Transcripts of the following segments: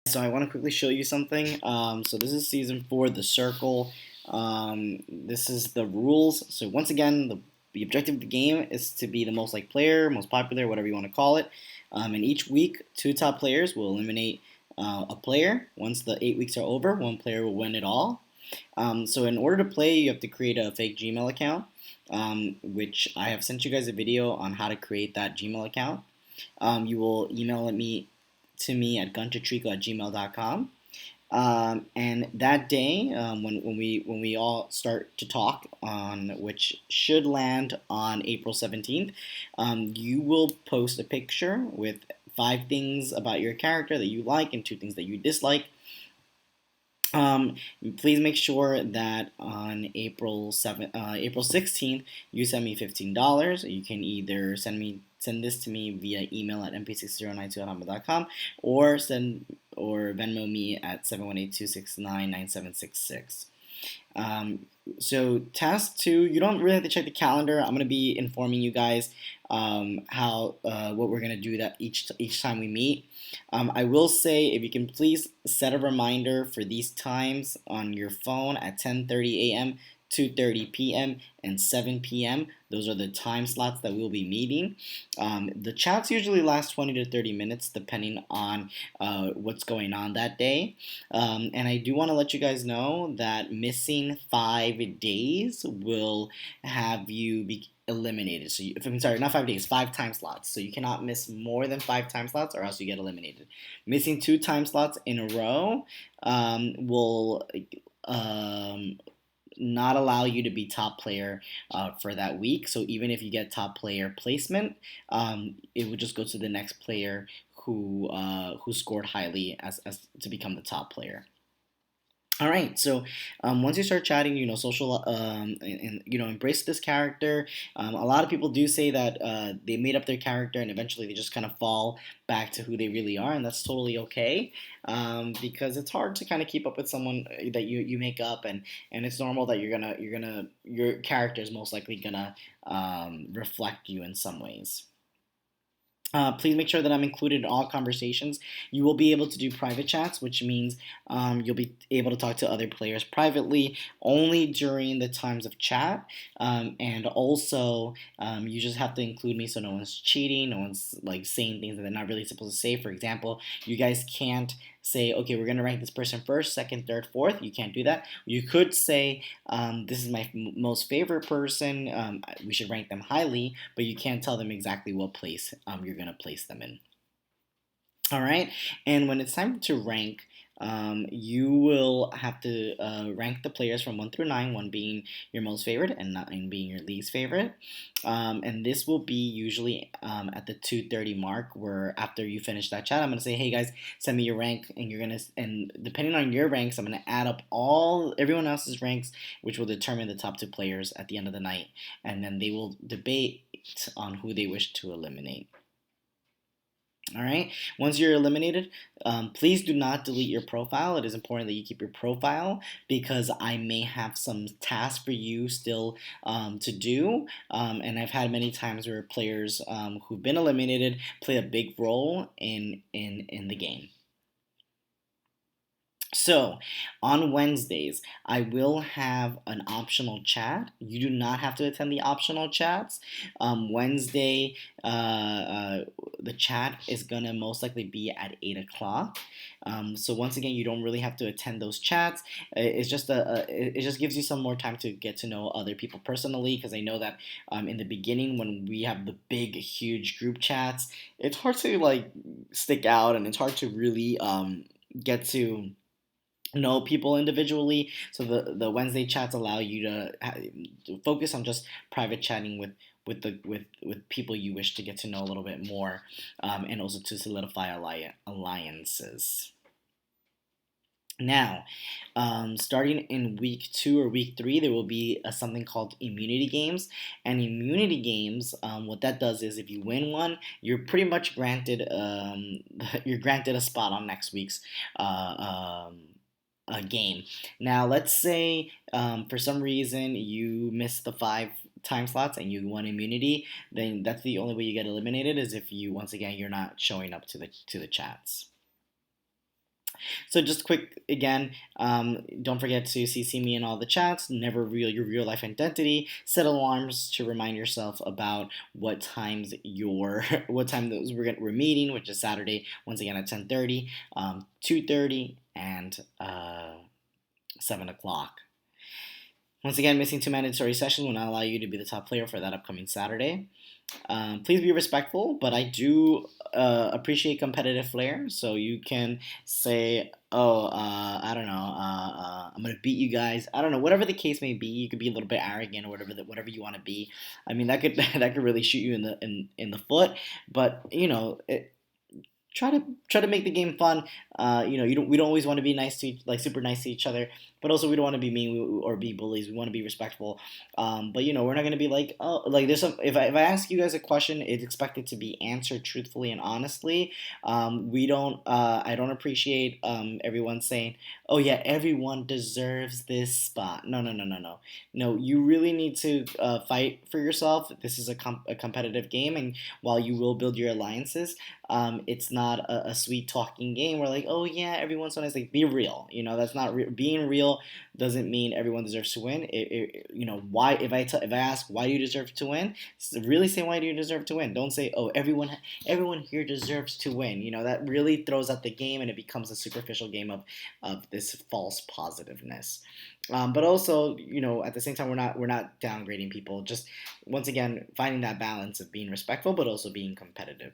So I want to quickly show you something. So this is season 4, The Circle. This is the rules. So once again, the objective of the game is to be the most liked player, most popular, whatever you want to call it. And each week, 2 top players will eliminate a player. Once the 8 weeks are over, one player will win it all. So in order to play, you have to create a fake Gmail account, which I have sent you guys a video on how to create that Gmail account. You will email me at guntertrico@gmail.com. And that day, when we all start to talk on, which should land on April 17th, you will post a picture with 5 things about your character that you like and 2 things that you dislike. Um, Please make sure that on April 16th, you send me $15. You can either send this to me via email at mp6092@hotmail.com or Venmo me at 718-269-9766. Um, so task 2, you don't really have to check the calendar. I'm gonna be informing you guys how what we're gonna do that each time we meet. I will say if you can please set a reminder for these times on your phone at 10:30 a.m., 2:30 p.m., and 7 p.m. Those are the time slots that we'll be meeting. The chats usually last 20 to 30 minutes depending on what's going on that day. And I do want to let you guys know that missing 5 days will have you be eliminated. So, I'm sorry, not 5 days, 5 time slots. So you cannot miss more than 5 time slots, or else you get eliminated. Missing 2 time slots in a row will um, not allow you to be top player for that week. So even if you get top player placement, it would just go to the next player who scored highly as to become the top player. All right, so once you start chatting, social, and embrace this character. A lot of people do say that they made up their character and eventually they just kind of fall back to who they really are, and that's totally okay. Because it's hard to kind of keep up with someone that you make up, and it's normal that your character is most likely gonna reflect you in some ways. Please make sure that I'm included in all conversations. You will be able to do private chats, which means you'll be able to talk to other players privately only during the times of chat. And also, you just have to include me so no one's cheating, no one's like saying things that they're not really supposed to say. For example, you guys can't say, okay, we're going to rank this person first, second, third, fourth. You can't do that. You could say, this is my most favorite person. We should rank them highly, but you can't tell them exactly what place you're going to place them in. All right, and when it's time to rank, you will have to rank the players from 1 through 9, 1 being your most favorite and 9 being your least favorite. And this will be usually at the 2:30 mark, where after you finish that chat, I'm gonna say, "Hey guys, send me your rank," and and depending on your ranks, I'm gonna add up all everyone else's ranks, which will determine the top 2 players at the end of the night, and then they will debate on who they wish to eliminate. All right. Once you're eliminated, please do not delete your profile. It is important that you keep your profile because I may have some tasks for you still to do. And I've had many times where players who've been eliminated play a big role in the game. So, on Wednesdays, I will have an optional chat. You do not have to attend the optional chats. Wednesday, the chat is gonna most likely be at 8 o'clock. So once again, you don't really have to attend those chats. It just gives you some more time to get to know other people personally. Because I know that in the beginning, when we have the big, huge group chats, it's hard to like stick out, and it's hard to really get to know people individually. So the Wednesday chats allow you to focus on just private chatting with people you wish to get to know a little bit more, and also to solidify alliances. Now, starting in week 2 or week 3, there will be something called immunity games. And immunity games, what that does is, if you win one, you're pretty much granted you're granted a spot on next week's a game. Now, let's say for some reason you missed the 5 time slots and you won immunity, then that's the only way you get eliminated, is if you once again you're not showing up to the chats. So just quick again, don't forget to CC me in all the chats. Never reveal your real life identity. Set alarms to remind yourself about what times what time those we're meeting, which is Saturday once again at 10:30, 2:30, and 7 o'clock. Once again, missing two mandatory sessions will not allow you to be the top player for that upcoming Saturday. Please be respectful, but I do appreciate competitive flair. So you can say, "Oh, I don't know, I'm gonna beat you guys." I don't know, whatever the case may be. You could be a little bit arrogant or whatever you want to be. I mean, that could that could really shoot you in the foot. But try to make the game fun. We don't always want to be nice to like super nice to each other, but also we don't want to be mean or be bullies. We want to be respectful. But we're not gonna be like, oh, like there's some. If I ask you guys a question, it's expected to be answered truthfully and honestly. We don't. I don't appreciate everyone saying, oh yeah, everyone deserves this spot. No, no, no, no, no. No, you really need to fight for yourself. This is a competitive game, and while you will build your alliances, it's not a sweet talking game where like, oh yeah, everyone's so nice. Like, be real. That's not being real doesn't mean everyone deserves to win. Why? If I ask why do you deserve to win, really say why do you deserve to win. Don't say, oh, everyone here deserves to win. That really throws out the game and it becomes a superficial game of this false positiveness. But also, at the same time, we're not downgrading people. Just once again, finding that balance of being respectful but also being competitive.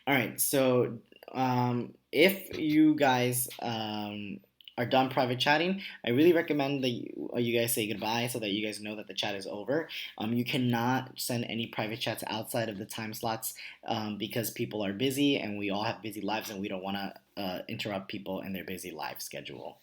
All right, so if you guys are done private chatting, I really recommend that you guys say goodbye so that you guys know that the chat is over. You cannot send any private chats outside of the time slots because people are busy and we all have busy lives and we don't want to interrupt people in their busy life schedule.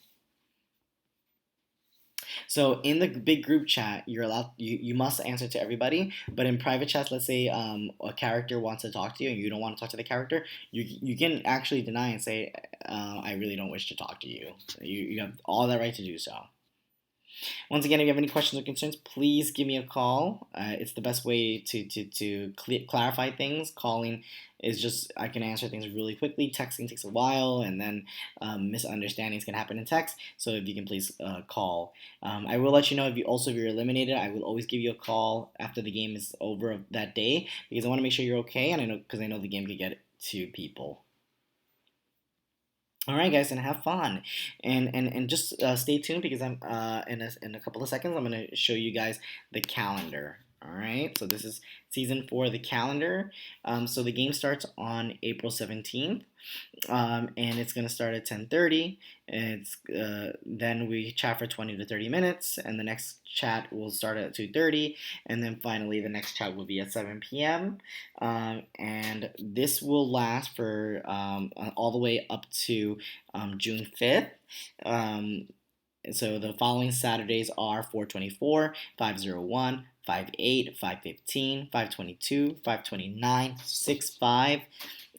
So in the big group chat, you must answer to everybody. But in private chats, let's say a character wants to talk to you and you don't want to talk to the character, you can actually deny and say, I really don't wish to talk to you. You have all that right to do so. Once again, if you have any questions or concerns, please give me a call. It's the best way to clarify things. Calling is just, I can answer things really quickly. Texting takes a while, and then misunderstandings can happen in text. So if you can please call. I will let you know if you're eliminated. I will always give you a call after the game is over of that day because I want to make sure you're okay, and I know the game could get to people. All right, guys, and have fun, and just stay tuned because I'm in a couple of seconds I'm gonna show you guys the calendar. All right, so this is season 4 of the calendar. So the game starts on April 17th, and it's gonna start at 10:30. It's then we chat for 20 to 30 minutes, and the next chat will start at 2:30, and then finally the next chat will be at 7 p.m. And this will last for all the way up to June 5th. So the following Saturdays are 424, 501, 58, 515, 522, 529, 65.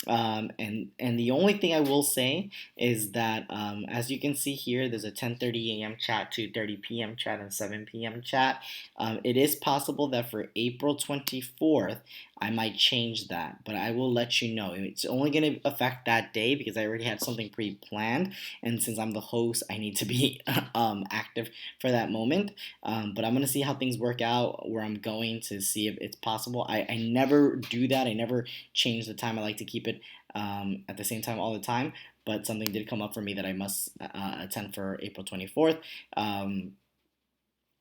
And the only thing I will say is that as you can see here, there's a 10:30 a.m. chat, 2:30 p.m. chat, and 7 p.m. chat. It is possible that for April 24th, I might change that, but I will let you know. It's only going to affect that day because I already had something pre-planned, and since I'm the host, I need to be active for that moment. But I'm going to see how things work out, where I'm going to see if it's possible. I never do that. I never change the time. I like to keep it at the same time all the time. But something did come up for me that I must attend for April 24th.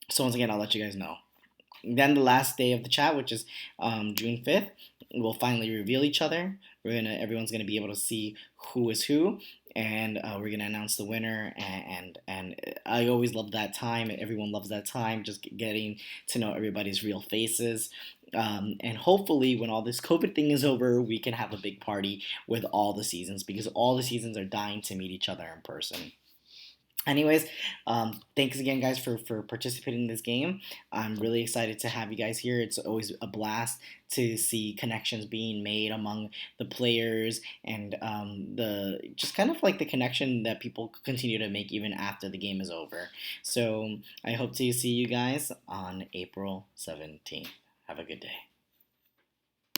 So once again, I'll let you guys know. Then the last day of the chat, which is June 5th, we'll finally reveal each other. Everyone's gonna be able to see who is who, and we're gonna announce the winner. And I always love that time. Everyone loves that time, just getting to know everybody's real faces. And hopefully, when all this COVID thing is over, we can have a big party with all the seasons because all the seasons are dying to meet each other in person. Anyways, thanks again, guys, for participating in this game. I'm really excited to have you guys here. It's always a blast to see connections being made among the players and the just kind of like the connection that people continue to make even after the game is over. So I hope to see you guys on April 17th. Have a good day.